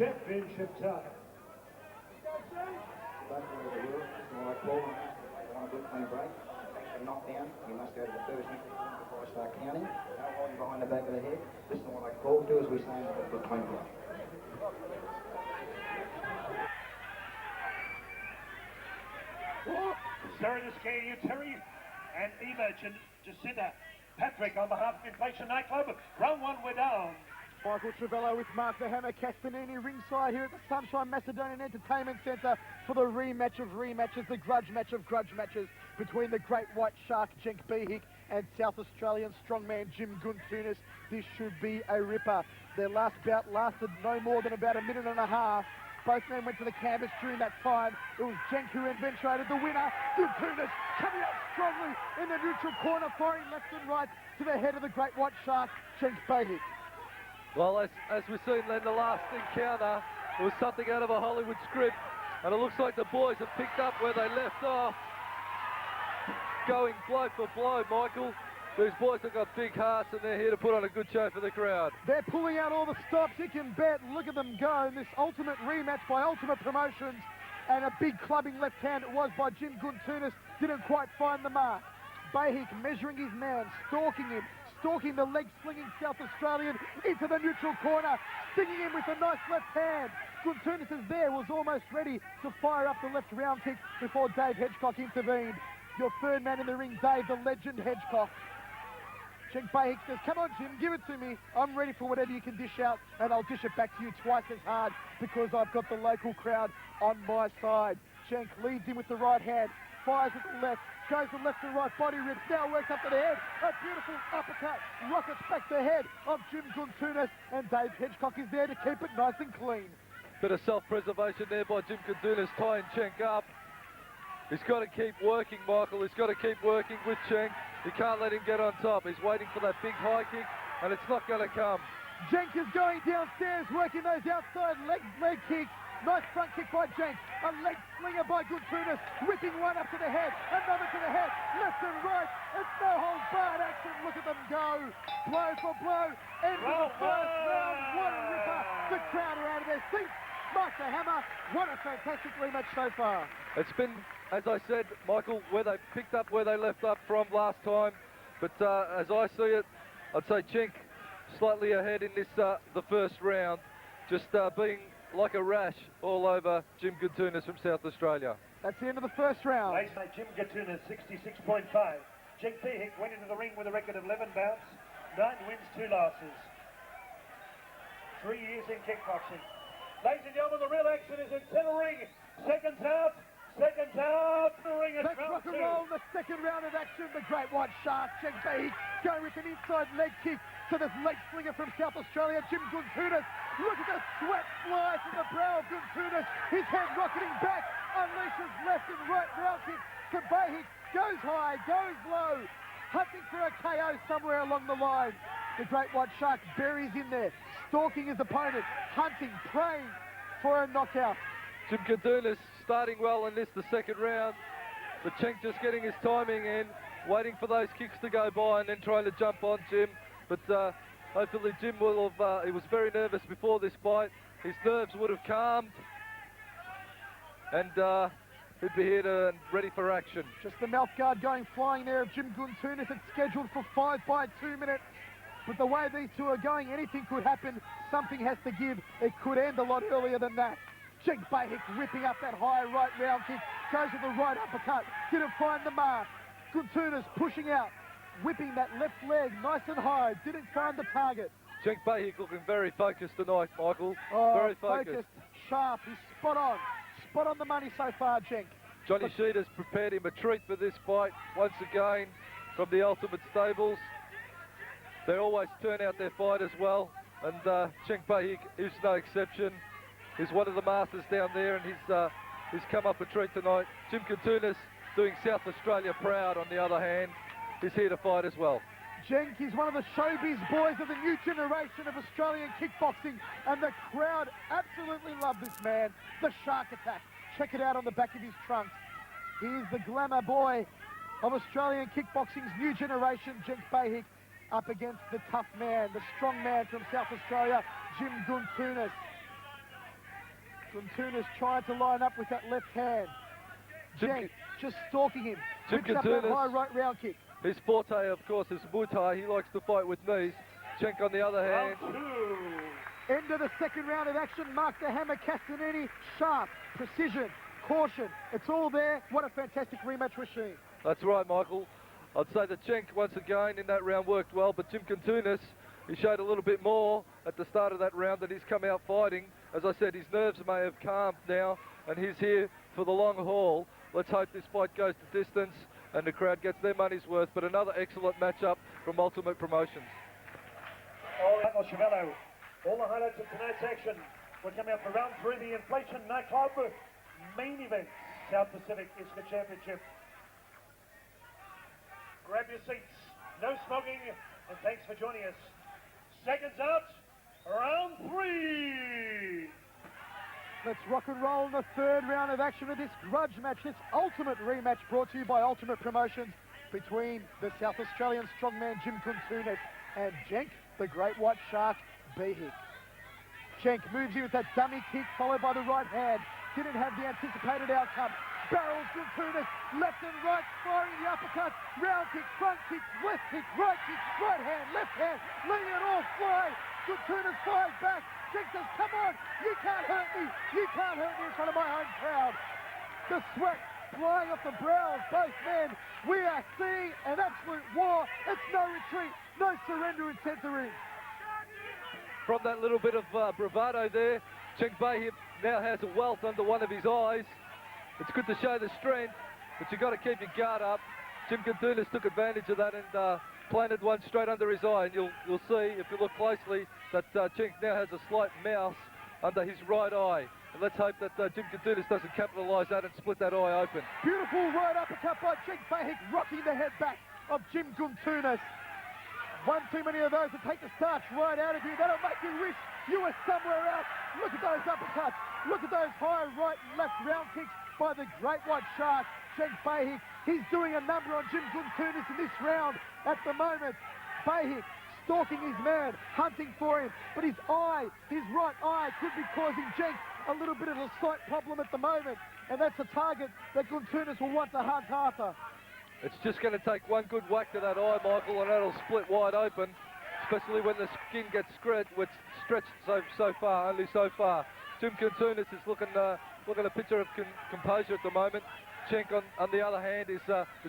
championship time. Both ways of the wheel, just like ball on a good clean break. Actually knocked down, you must go to the first next before I start counting. Don't hold you behind the back of the head. Listen to what I call, do as we say, and a good clean break. Sorry to scare you, Terry and Eva Jacinta Patrick on behalf of Inflation Nightclub. Round one, we're down. Michael Travello with Mark the Hammer Caspanini ringside here at the Sunshine Macedonian Entertainment Centre for the rematch of rematches, the grudge match of grudge matches between the Great White Shark Jenk BEHIC and South Australian strongman Jim Guntunis. This should be a ripper. Their last bout lasted no more than about a minute and a half. Both men went to the canvas during that time. It was Jenk who eventuated the winner. Guntunis coming out strongly in the neutral corner, firing left and right to the head of the Great White Shark, Jenk BEHIC. Well, as we've seen in the last encounter, it was something out of a Hollywood script, and it looks like the boys have picked up where they left off. Going blow for blow, Michael. These boys have got big hearts, and they're here to put on a good show for the crowd. They're pulling out all the stops. You can bet. Look at them go in this ultimate rematch by Ultimate Promotions, and a big clubbing left hand it was by Jim Guntunis. Didn't quite find the mark. BEHIC measuring his man, stalking him. Stalking the leg-slinging South Australian into the neutral corner, stinging him with a nice left hand. Guntunis is there, was almost ready to fire up the left round kick before Dave Hedgecock intervened. Your third man in the ring, Dave, the legend Hedgecock. Jenk BEHIC says, come on, Jim, give it to me. I'm ready for whatever you can dish out, and I'll dish it back to you twice as hard because I've got the local crowd on my side. Jenk leads him with the right hand, fires with the left, goes the left and right body rips, now works up to the head. A beautiful uppercut, rockets back the head of Jim Guntunis, and Dave Hedgecock is there to keep it nice and clean. Bit of self-preservation there by Jim Guntunis, tying Jenk up. He's got to keep working, Michael. He's got to keep working with Jenk. He can't let him get on top. He's waiting for that big high kick, and it's not going to come. Jenk is going downstairs, working those outside leg kicks. Nice front kick by Jenk. A leg slinger by Guntunis, whipping one up to the head, another to the head, left and right. It's no holds barred action. Look at them go. Blow for blow. End of the first round. What a ripper. The crowd are out of their seats. Mark the Hammer. What a fantastic rematch so far. It's been, as I said, Michael, where they picked up where they left up from last time. But as I see it, I'd say Jenk slightly ahead in this the first round, just being like a rash all over Jim Guntunis from South Australia. That's the end of the first round. Last night, Jim Guntunis, 66.5. Jenk BEHIC went into the ring with a record of 11 bouts, 9 wins, 2 losses. 3 years in kickboxing. Ladies and gentlemen, the real action is in center ring. Seconds out. The ring is Let's rock and roll the second round of action. The Great White Shark, Jenk BEHIC, going with an inside leg kick to this leg slinger from South Australia, Jim Guntunis. Look at the sweat fly from the brow of Guntunis. His head rocketing back, unleashes left and right round kick to BEHIC. Goes high, goes low, hunting for a KO somewhere along the line. The Great White Shark buries in there, stalking his opponent, hunting, praying for a knockout. Jim Guntunis starting well in this, the second round, but Jenk just getting his timing in, waiting for those kicks to go by and then trying to jump on Jim. But hopefully Jim will have, he was very nervous before this fight. His nerves would have calmed, and he'd be here to, ready for action. Just the mouth guard going flying there of Jim Guntunis. It's scheduled for 5 by 2 minutes. But the way these two are going, anything could happen. Something has to give. It could end a lot earlier than that. Jenk BEHIC ripping up that high right round kick. Goes with the right uppercut. Didn't find the mark. Guntunis pushing out. Whipping that left leg nice and high. Didn't find the target. Jenk BEHIC looking very focused tonight, Michael. Oh, very focused. Sharp. He's spot on. Spot on the money so far, Jenk. Johnny Sheeter's prepared him a treat for this fight once again from the Ultimate Stables. They always turn out their fighters well, and Jenk BEHIC is no exception. He's one of the masters down there, and he's come up a treat tonight. Jim Guntunis doing South Australia proud, on the other hand. He's here to fight as well. Jenk is one of the showbiz boys of the new generation of Australian kickboxing, and the crowd absolutely love this man. The Shark Attack. Check it out on the back of his trunks. He is the glamour boy of Australian kickboxing's new generation, Jenk BEHIC, up against the tough man, the strong man from South Australia, Jim Guntunis. Guntunis trying to line up with that left hand. Jenk just stalking him. Jim Picks up that Guntunis. high right round kick. His forte, of course, is Muay Thai. He likes to fight with knees. Jenk, on the other hand, Round two. End of the second round of action. Mark the Hammer Castanini. Sharp, precision, caution. It's all there. What a fantastic rematch machine. that's right, Michael. I'd say that Jenk, once again, in that round worked well, but Jim Guntunis, he showed a little bit more at the start of that round that he's come out fighting. As I said, his nerves may have calmed now, and he's here for the long haul. Let's hope this fight goes the distance and the crowd gets their money's worth, but another excellent matchup from Ultimate Promotions. All right, Chavello. All the highlights of tonight's action will come out for round three, the Inflation Nightclub main event. South Pacific is the championship. Grab your seats, no smoking, and thanks for joining us. Seconds out, round three. Let's rock and roll in the third round of action of this grudge match, this ultimate rematch brought to you by Ultimate Promotions between the South Australian strongman Jim Guntunis and Jenk, the Great White Shark BEHIC. Jenk moves in with that dummy kick followed by the right hand. Didn't have the anticipated outcome. Barrels Guntunis, left and right, firing the uppercut, round kick, front kick, right hand, left hand, letting it all fly. Guntunis fires back. Jenk says, come on, you can't hurt me. You can't hurt me in front of my home crowd. The sweat flying off the brow of both men. We are seeing an absolute war. It's no retreat, no surrender in center ring. From that little bit of bravado there, Jenk BEHIC now has a welt under one of his eyes. It's good to show the strength, but you've got to keep your guard up. Jim Guntunis took advantage of that and planted one straight under his eye, and you'll see, if you look closely, that Jenk now has a slight mouse under his right eye. And let's hope that Jim Guntunis doesn't capitalise that and split that eye open. Beautiful right uppercut by Jenk BEHIC, rocking the head back of Jim Guntunis. One too many of those to take the starch right out of you. That'll make you wish you were somewhere else. Look at those uppercuts. Look at those high right and left round kicks by the Great White Shark, Jenk BEHIC. He's doing a number on Jim Guntunis in this round at the moment. BEHIC stalking his man, hunting for him, but his eye, his right eye, could be causing Jenk a little bit of a sight problem at the moment, and that's a target that Guntunis will want to hunt after. It's just going to take one good whack to that eye, Michael, and that'll split wide open, especially when the skin gets stretched so far, only so far. Jim Guntunis is looking a picture of composure at the moment. Jenk, on the other hand, is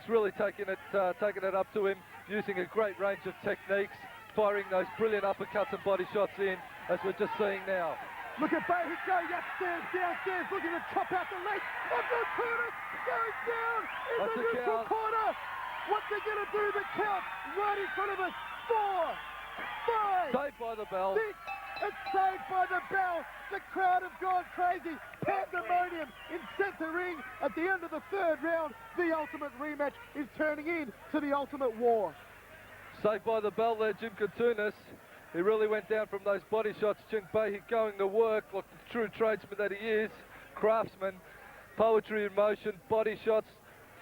really taking it up to him, using a great range of techniques, firing those brilliant uppercuts and body shots in, as we're just seeing now. Look at BEHIC going upstairs, downstairs, looking to chop out the leg of Guntunis, goes down in That's the a neutral count. corner. What's he going to do? The count right in front of us. 4, 5, Saved by the bell. 6. It's saved by the bell. The crowd have gone crazy. Pandemonium in center ring. At the end of the third round, the ultimate rematch is turning into the ultimate war. Saved by the bell there, Jim Guntunis. He really went down from those body shots. Jenk BEHIC going to work like the true tradesman that he is. Craftsman, poetry in motion, body shots,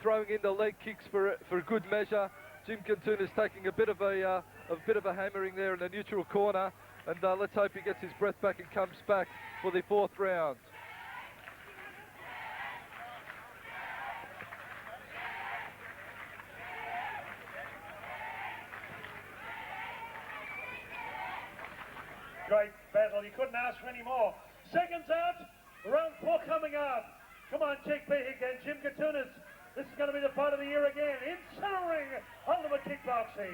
throwing in the leg kicks for good measure. Jim Guntunis taking a bit of a hammering there in the neutral corner, and let's hope he gets his breath back and comes back for the fourth round. Great battle, you couldn't ask for any more. Seconds out, round 4 coming up. Come on, Jenk BEHIC and Jim Guntunis. This is going to be the fight of the year again in center ring, Ultimate Kickboxing.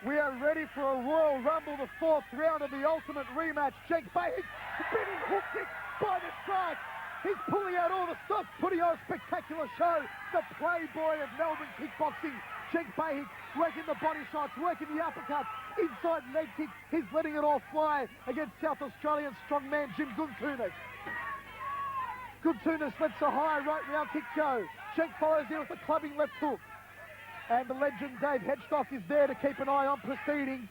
We are ready for a Royal Rumble, the fourth round of the ultimate rematch. Jenk BEHIC, spinning hook kick by the strike. He's pulling out all the stops, putting on a spectacular show. The playboy of Melbourne kickboxing. Jenk BEHIC working the body shots, working the uppercuts, inside leg kick. He's letting it all fly against South Australian strongman Jim Guntunis. Guntunis lets a high right round kick go. Jenk follows in with a clubbing left hook. And the legend Dave Hedgestock is there to keep an eye on proceedings.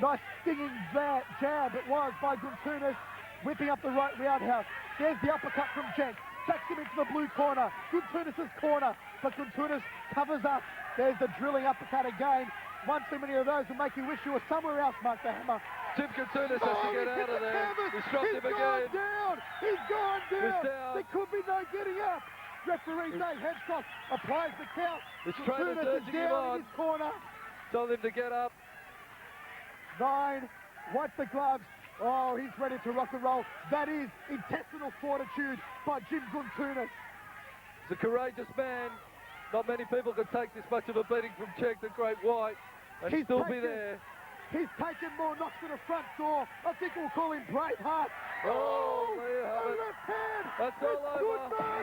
Nice stinging jab it was by Guntunis, whipping up the right roundhouse. There's the uppercut from Jenk. Backs him into the blue corner. Guntunis' corner, but Guntunis covers up. There's the drilling uppercut again. One too many of those will make you wish you were somewhere else, Mark the Hammer. Jim Katunis has to get out of there. He's dropped him again. He's gone down. down. There could be no getting up. Referee Dave Hedcock applies the count. His trainer's Katunis is urging him down on. in his corner. Tell him to get up. 9, wipe the gloves. Oh, he's ready to rock and roll. That is intestinal fortitude by Jim Guntunis. He's a courageous man. Not many people can take this much of a beating from Czech, the Great White, and still be there. He's taken more knocks to the front door. I think we'll call him Braveheart. Oh, there you have the it. left hand. That's all over. Goodbye.